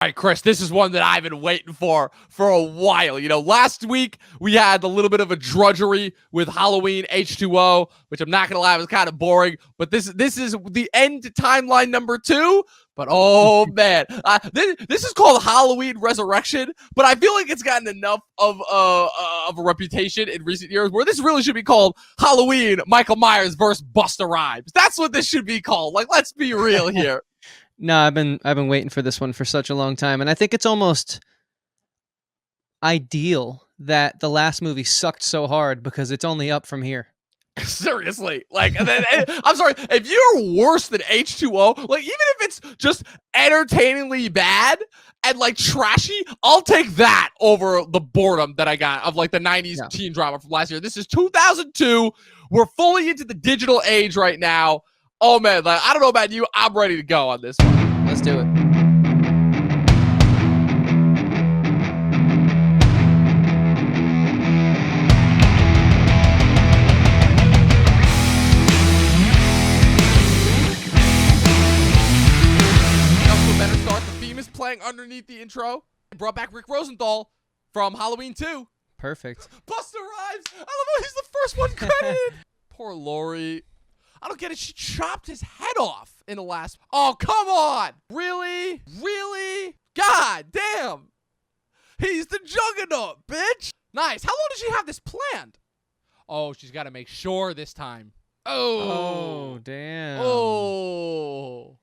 All right, Chris, this is one that I've been waiting for a while. You know, last week we had a little bit of a drudgery with Halloween H20, which I'm not going to lie, was kind of boring. But this is the end timeline number 2. But oh man, this is called Halloween Resurrection. But I feel like it's gotten enough of a reputation in recent years where this really should be called Halloween Michael Myers versus Busta Rhymes. That's what this should be called. Like, let's be real here. No, I've been waiting for this one for such a long time, and I think it's almost ideal that the last movie sucked so hard because it's only up from here. Seriously, like, and then, I'm sorry, if you're worse than H20, like, even if it's just entertainingly bad and like trashy, I'll take that over the boredom that I got of like the 90s teen drama from last year. This is 2002. We're fully into the digital age right now. Oh man, like, I don't know about you, I'm ready to go on this one. Let's do it. Better start. The theme is playing underneath the intro. Brought back Rick Rosenthal from Halloween 2. Perfect. Busta Rhymes. I love how he's the first one credited. Poor Loree. I don't get it. She chopped his head off in the last. Oh, come on. Really? Really? God damn. He's the juggernaut, bitch. Nice. How long does she have this planned? Oh, she's got to make sure this time. Oh, damn. Oh.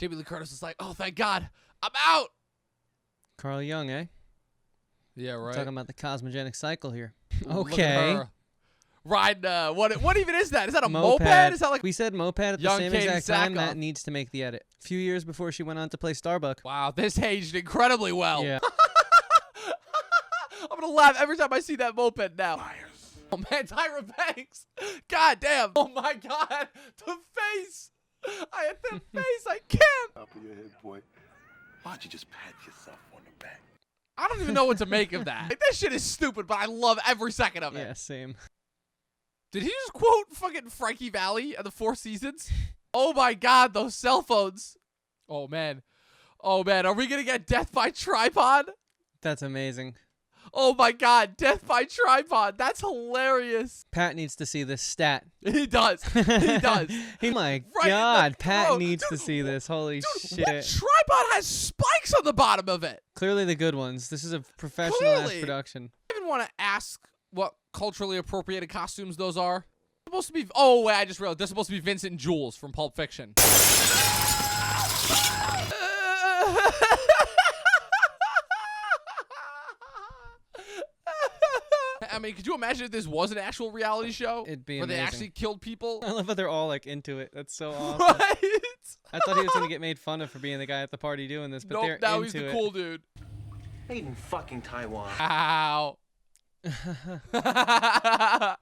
Jamie Lee Curtis is like, oh, thank God. I'm out. Carl Jung, eh? Yeah, right. We're talking about the cosmogenic cycle here. Okay. Riding, what even is that? Is that a moped? Is that like we said moped at the same exact time? That needs to make the edit. A few years before she went on to play Starbuck. Wow, this aged incredibly well. Yeah. I'm gonna laugh every time I see that moped now. Myers. Oh man, Tyra Banks. God damn. Oh my God. The face. I hit the face. I can't. Top of your head, boy. Why don't you just pat yourself on the back? I don't even know what to make of that. Like, this shit is stupid, but I love every second of it. Yeah, same. Did he just quote fucking Frankie Valli and the Four Seasons? Oh my God, those cell phones. Oh man. Oh man, are we gonna get death by tripod? That's amazing. Oh my God, death by tripod. That's hilarious. Pat needs to see this stat. He does. He does. My God, Pat needs to see this. Holy shit. What tripod has spikes on the bottom of it? Clearly the good ones. This is a professional-ass production. I even want to ask what culturally appropriated costumes those are. They're supposed to be. Oh wait, I just realized they're supposed to be Vincent and Jules from Pulp Fiction. I mean, could you imagine if this was an actual reality show? It'd be where amazing. They actually killed people. I love how they're all like into it. That's so awesome. Right? I thought he was gonna get made fun of for being the guy at the party doing this, but they're now into he's the it. cool dude. Made in fucking Taiwan. Ow.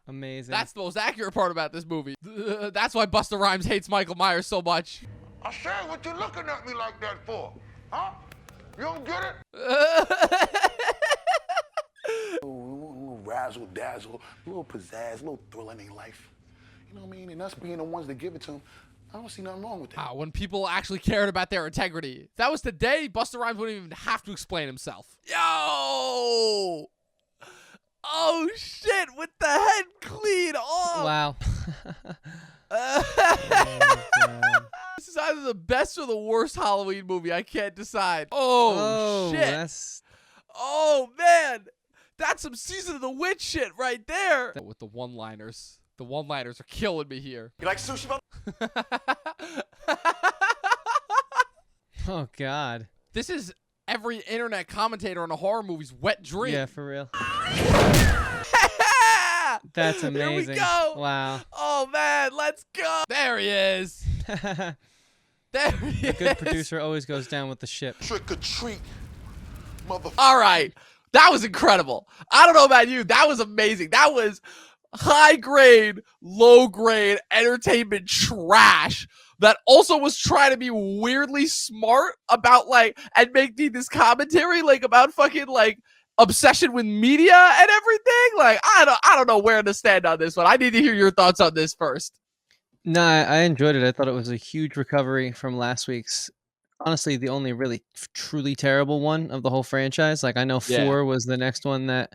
Amazing. That's the most accurate part about this movie. That's why Busta Rhymes hates Michael Myers so much. I said, what you looking at me like that for? Huh? You don't get it? A little razzle dazzle, a little pizzazz, a little thrill in life. You know what I mean? And us being the ones that give it to them, I don't see nothing wrong with that. Wow, when people actually cared about their integrity. If that was today, Busta Rhymes wouldn't even have to explain himself. Yo! Oh shit, with the head clean off. Wow. This is either the best or the worst Halloween movie. I can't decide. Oh shit. Oh man. That's some Season of the Witch shit right there. With the one-liners. The one-liners are killing me here. You like sushi? Oh God. This is every internet commentator on a horror movie's wet dream. Yeah, for real. That's amazing. Here we go. Wow. Oh man, let's go. There he is. There he is. A good producer always goes down with the ship. Trick or treat, motherfucker. All right. That was incredible. I don't know about you. That was amazing. That was high grade, low grade entertainment trash that also was trying to be weirdly smart about like and make this commentary like about fucking like obsession with media and everything. Like I don't know where to stand on this one. I need to hear your thoughts on this first. No, I enjoyed it. I thought it was a huge recovery from last week's honestly the only really truly terrible one of the whole franchise. Like I know Yeah. 4 was the next one that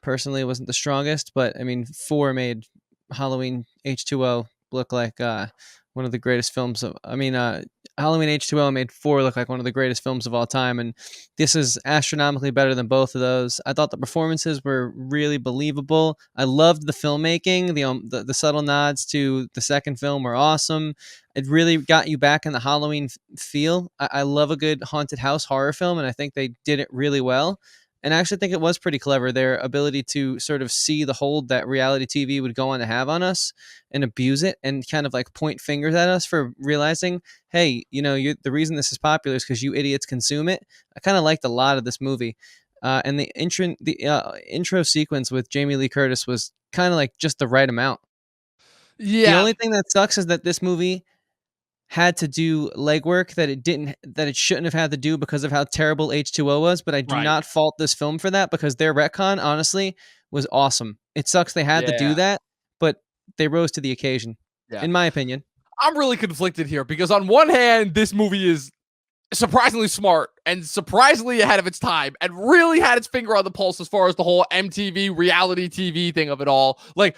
personally wasn't the strongest, but I mean 4 made Halloween H20 look like one of the greatest films of Halloween H20 made 4 look like one of the greatest films of all time, and this is astronomically better than both of those. I thought the performances were really believable. I loved the filmmaking. The subtle nods to the second film were awesome. It really got you back in the Halloween feel. I love a good haunted house horror film, and I think they did it really well. And I actually think it was pretty clever, their ability to sort of see the hold that reality TV would go on to have on us and abuse it and kind of like point fingers at us for realizing, hey, the reason this is popular is because you idiots consume it. I kind of liked a lot of this movie. And the intro sequence with Jamie Lee Curtis was kind of like just the right amount. The Yeah. only thing that sucks is that this movie had to do legwork that it shouldn't have had to do because of how terrible H20 was, but I do Right. not fault this film for that because their retcon honestly was awesome. It sucks they had to do that, but they rose to the occasion, in my opinion. I'm really conflicted here because on one hand, this movie is surprisingly smart and surprisingly ahead of its time and really had its finger on the pulse as far as the whole MTV reality TV thing of it all. Like,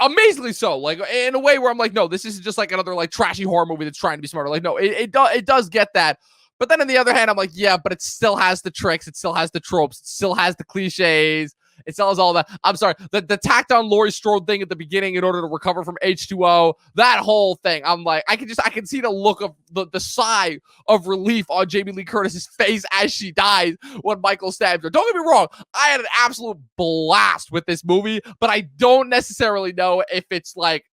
amazingly so, like in a way where I'm like, no, this isn't just like another like trashy horror movie that's trying to be smarter. Like, no, it does get that. But then on the other hand, I'm like, yeah, but it still has the tricks, it still has the tropes, it still has the cliches, it still has all that. I'm sorry, the tacked on Laurie Strode thing at the beginning in order to recover from H20, that whole thing. I'm like, I can see the look of the sigh of relief on Jamie Lee Curtis's face as she dies when Michael stabs her. Don't get me wrong, I had an absolute blast with this movie, but I don't necessarily know if it's like,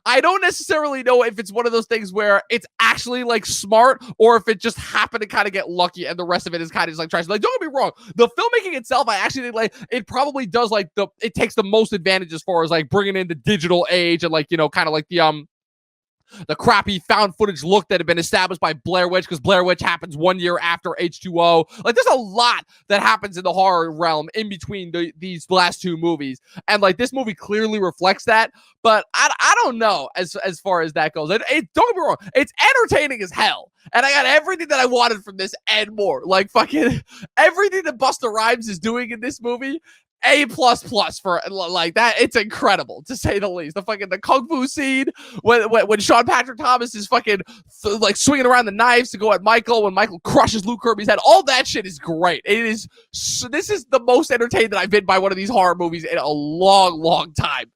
I don't necessarily know if it's one of those things where it's actually like smart or if it just happened to kind of get lucky and the rest of it is kind of just like trash. Like, don't get me wrong, the filmmaking itself, I actually think like it probably does like it takes the most advantage as far as like bringing in the digital age and like, kind of like the crappy found footage look that had been established by Blair Witch, because Blair Witch happens 1 year after H20. Like, there's a lot that happens in the horror realm in between these last 2 movies. And, like, this movie clearly reflects that. But I don't know as far as that goes. Don't get me wrong. It's entertaining as hell. And I got everything that I wanted from this and more. Like, fucking everything that Busta Rhymes is doing in this movie, A++ for like that. It's incredible to say the least. The kung fu scene when Sean Patrick Thomas is fucking like swinging around the knives to go at Michael when Michael crushes Luke Kirby's head. All that shit is great. This is the most entertained that I've been by one of these horror movies in a long, long time.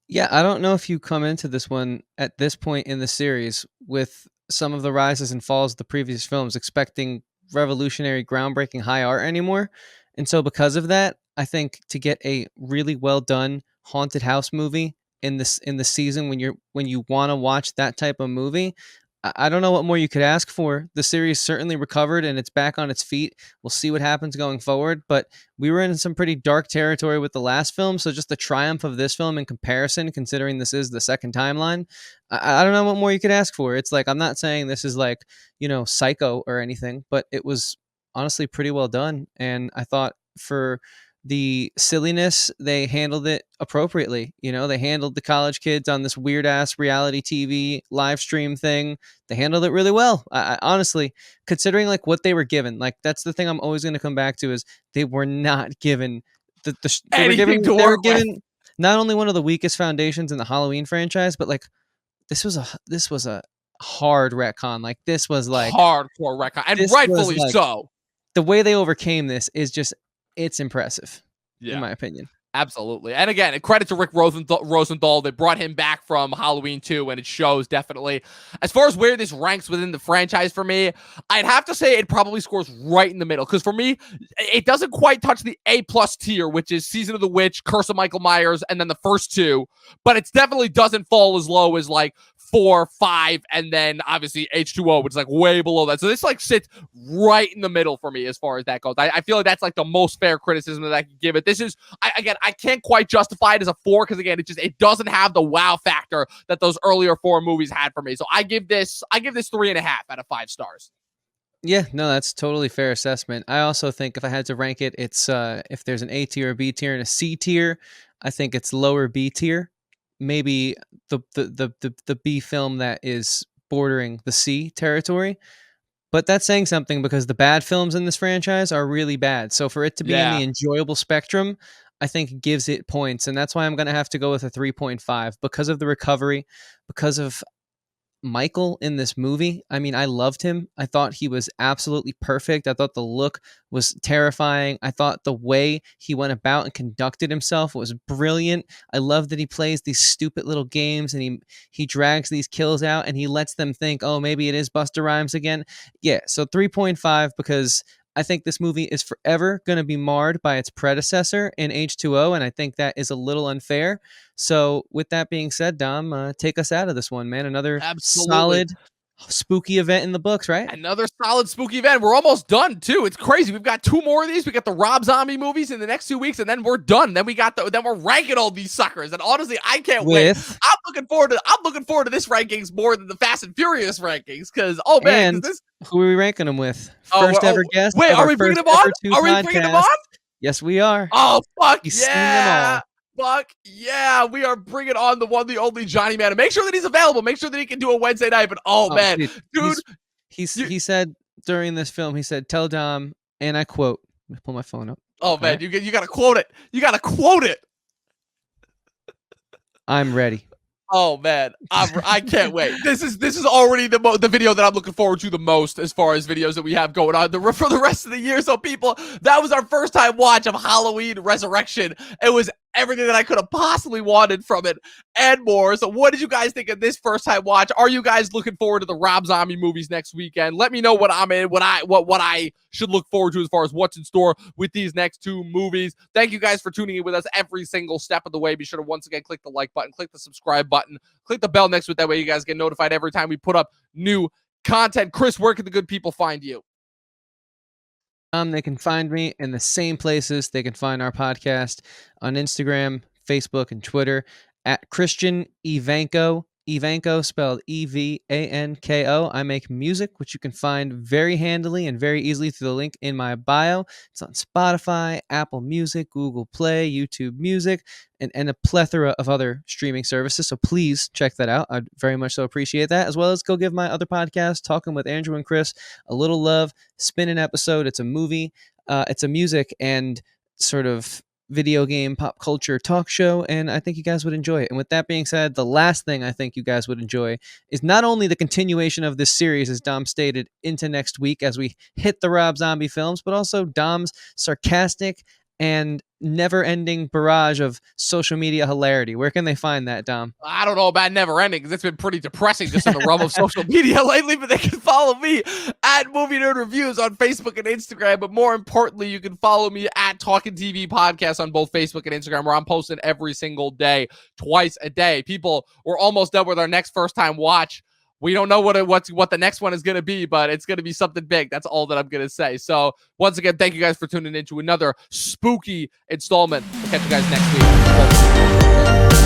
Yeah, I don't know if you come into this one at this point in the series with some of the rises and falls of the previous films expecting revolutionary, groundbreaking high art anymore. And so because of that, I think to get a really well done haunted house movie in the season when you want to watch that type of movie, I don't know what more you could ask for. The series certainly recovered and it's back on its feet. We'll see what happens going forward, but we were in some pretty dark territory with the last film, so just the triumph of this film in comparison, considering this is the second timeline, I don't know what more you could ask for. It's like, I'm not saying this is like, Psycho or anything, but it was honestly pretty well done, and I thought for the silliness, they handled it appropriately. They handled the college kids on this weird ass reality TV live stream thing. They handled it really well. I honestly, considering like what they were given, like that's the thing I'm always going to come back to is they were not given they were given not only one of the weakest foundations in the Halloween franchise, but like this was a hard retcon. Like this was like hardcore retcon, and rightfully like, so. The way they overcame this is just, it's impressive, in my opinion. Absolutely. And again, credit to Rick Rosenthal. They brought him back from Halloween 2, and it shows definitely. As far as where this ranks within the franchise for me, I'd have to say it probably scores right in the middle. Because for me, it doesn't quite touch the A+ tier, which is Season of the Witch, Curse of Michael Myers, and then the first 2. But it definitely doesn't fall as low as like 4, 5, and then obviously H20, which is like way below that. So this like sits right in the middle for me as far as that goes. I feel like that's like the most fair criticism that I can give it. This is, I can't quite justify it as a 4 because again, it doesn't have the wow factor that those earlier 4 movies had for me. So I give this 3.5 out of 5 stars. Yeah, no, that's totally fair assessment. I also think if I had to rank it, it's if there's an A tier, a B tier, and a C tier, I think it's lower B tier. Maybe the B film that is bordering the C territory. But that's saying something because the bad films in this franchise are really bad. So for it to be in the Yeah. enjoyable spectrum, I think it gives it points. And that's why I'm going to have to go with a 3.5 because of the recovery, because of Michael in this movie. I mean, I loved him. I thought he was absolutely perfect. I thought the look was terrifying. I thought the way he went about and conducted himself was brilliant. I love that he plays these stupid little games and he drags these kills out and he lets them think, oh, maybe it is Busta Rhymes again. Yeah, so 3.5 because I think this movie is forever going to be marred by its predecessor in H2O, and I think that is a little unfair. So, with that being said, Dom, take us out of this one, man. Another Absolutely. solid, spooky event in the books, right? Another solid spooky event. We're almost done too. It's crazy. We've got 2 more of these. We got the Rob Zombie movies in the next 2 weeks, and then we're done. Then we're ranking all these suckers. And honestly, I can't wait. I'm looking forward to this rankings more than the Fast and Furious rankings. Because and who are we ranking them with? First ever guest. Wait, are we bringing them on? Are we bringing them on? Yes, we are. Oh fuck You've seen them all. Fuck yeah, we are bringing on the one, the only Johnny Man. And make sure that he's available. Make sure that he can do a Wednesday night. But man, dude, he said during this film, he said, "Tell Dom," and I quote. Let me pull my phone up. Oh okay. Man, you gotta quote it. You gotta quote it. I'm ready. Oh man, I can't wait. This is already the video that I'm looking forward to the most as far as videos that we have going on for the rest of the year. So people, that was our first time watch of Halloween Resurrection. It was everything that I could have possibly wanted from it and more. So what did you guys think of this first time watch? Are you guys looking forward to the Rob Zombie movies next weekend? Let me know what I'm in, what I should look forward to as far as what's in store with these next 2 movies. Thank you guys for tuning in with us every single step of the way. Be sure to once again click the like button, click the subscribe button, click the bell next to it. That way you guys get notified every time we put up new content. Chris, where can the good people find you? They can find me in the same places they can find our podcast on Instagram, Facebook, and Twitter at Christian Evanko. Evanko spelled Evanko. I make music, which you can find very handily and very easily through the link in my bio. It's on Spotify, Apple Music, Google Play, YouTube Music, and a plethora of other streaming services. So please check that out. I'd very much so appreciate that, as well as go give my other podcast, Talkin with Andrew and Chris, a little love. Spin an episode. It's a movie. It's a music and sort of video game pop culture talk show, and I think you guys would enjoy it. And with that being said, the last thing I think you guys would enjoy is not only the continuation of this series, as Dom stated, into next week as we hit the Rob Zombie films, but also Dom's sarcastic and never-ending barrage of social media hilarity. Where can they find that, Dom? I don't know about never ending because it's been pretty depressing just in the realm of social media lately, but they can follow me at Movie Nerd Reviews on Facebook and Instagram. But more importantly, you can follow me at Talkin TV Podcast on both Facebook and Instagram, where I'm posting every single day, twice a day. People, we're almost done with our next first time watch. We don't know what the next one is going to be, but it's going to be something big. That's all that I'm going to say. So once again, thank you guys for tuning in to another spooky installment. We'll catch you guys next week.